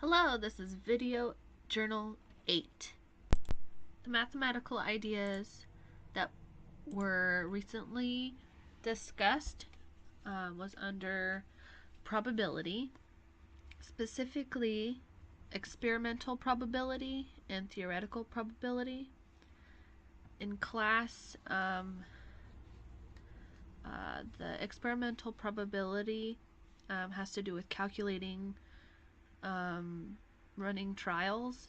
Hello, this is Video Journal 8. The mathematical ideas that were recently discussed was under probability, specifically experimental probability and theoretical probability. In class, the experimental probability has to do with calculating running trials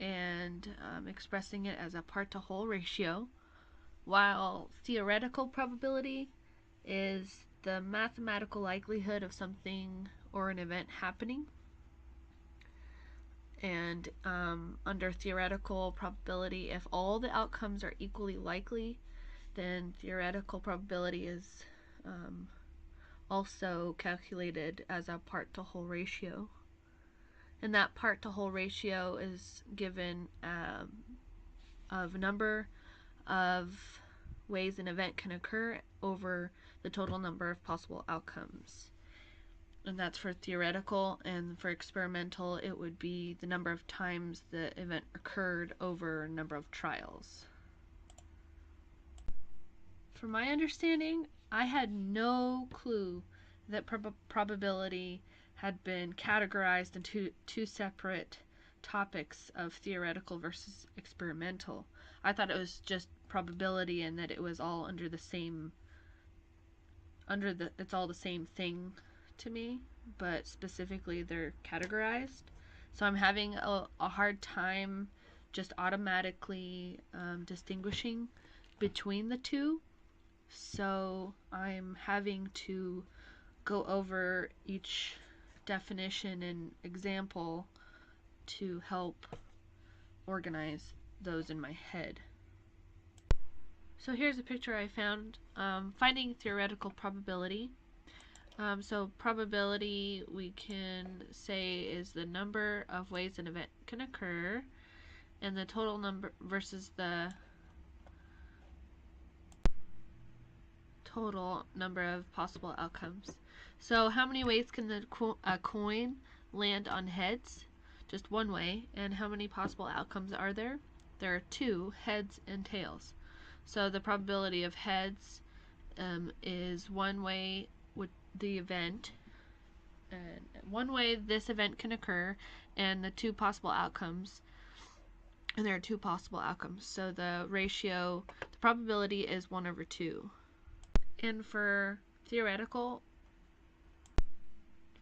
and expressing it as a part-to-whole ratio, while theoretical probability is the mathematical likelihood of something or an event happening. And under theoretical probability, if all the outcomes are equally likely, then theoretical probability is also calculated as a part-to-whole ratio. And that part-to-whole ratio is given of number of ways an event can occur over the total number of possible outcomes. And that's for theoretical, and for experimental it would be the number of times the event occurred over a number of trials. From my understanding, I had no clue that probability had been categorized into two separate topics of theoretical versus experimental. I thought it was just probability and that it was all under the same it's all the same thing to me, but specifically they're categorized. So I'm having a hard time just automatically distinguishing between the two. So I'm having to go over each definition and example to help organize those in my head. So here's a picture I found finding theoretical probability. So probability, we can say, is the number of ways an event can occur, and the total number versus the total number of possible outcomes. So how many ways can a coin land on heads? Just one way. And how many possible outcomes are there? There are two, heads and tails. So the probability of heads is one way with the event, and one way this event can occur, and the two possible outcomes. And there are two possible outcomes. So the ratio, the probability is 1/2. And for theoretical,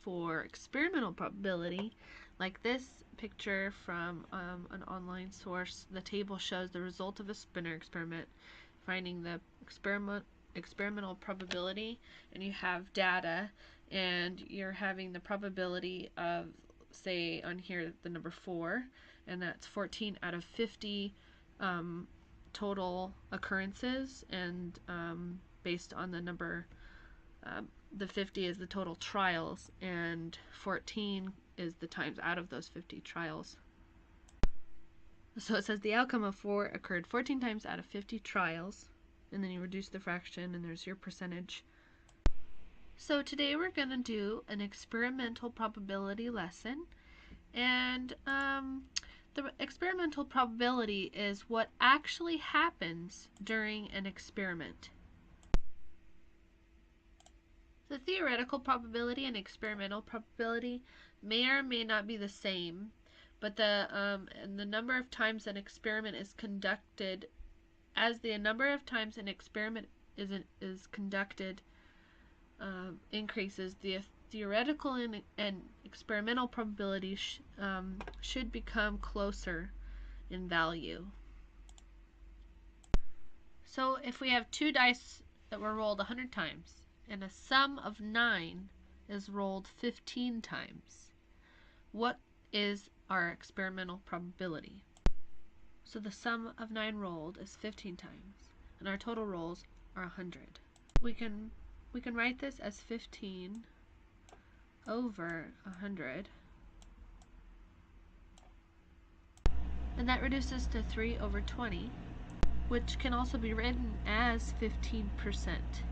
for experimental probability, like this picture from an online source, the table shows the result of a spinner experiment, finding the experimental probability, and you have data, and you're having the probability of, say on here, the number 4, and that's 14 out of 50 total occurrences, and based on the number, the 50 is the total trials, and 14 is the times out of those 50 trials. So it says the outcome of 4 occurred 14 times out of 50 trials, and then you reduce the fraction and there's your percentage. So today we're going to do an experimental probability lesson, and the experimental probability is what actually happens during an experiment. The theoretical probability and experimental probability may or may not be the same, but and the number of times an experiment is conducted, as the number of times an experiment is conducted increases, the theoretical and experimental probability should become closer in value. So if we have two dice that were rolled 100 times, and a sum of 9 is rolled 15 times, what is our experimental probability? So the sum of 9 rolled is 15 times, and our total rolls are 100. We can write this as 15 over 100, and that reduces to 3 over 20, which can also be written as 15%.